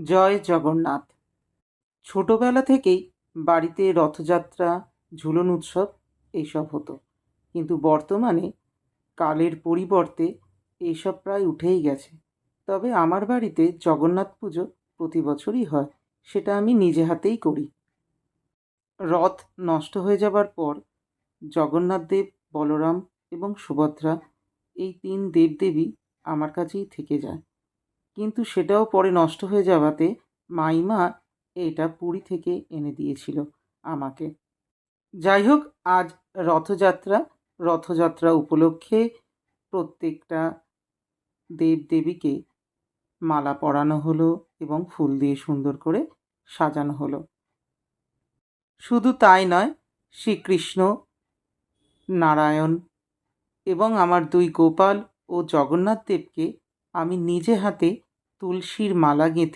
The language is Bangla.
জয় জগন্নাথ। ছোটবেলা থেকেই বাড়িতে রথযাত্রা, ঝুলন উৎসব এইসব হতো। কিন্তু বর্তমানে কালের পরিবর্তে এইসব প্রায় উঠেই গেছে। তবে আমার বাড়িতে জগন্নাথ পুজো প্রতি বছরই হয়। সেটা আমি নিজে হাতেই করি। রথ নষ্ট হয়ে যাবার পর জগন্নাথ দেব, বলরাম এবং সুভদ্রা এই ৩ দেবদেবী আমার কাছেই থেকে যায়। কিন্তু সেটাও পরে নষ্ট হয়ে যাওয়াতে মাইমা এটা পুরী থেকে এনে দিয়েছিল আমাকে। যাই হোক, আজ রথযাত্রা। রথযাত্রা উপলক্ষে প্রত্যেকটা দেবদেবীকে মালা পরানো হলো এবং ফুল দিয়ে সুন্দর করে সাজানো হলো। শুধু তাই নয়, শ্রীকৃষ্ণ, নারায়ণ এবং আমার ২ গোপাল ও জগন্নাথ দেবকে আমি নিজে হাতে তুলসীর মালা গেঁথে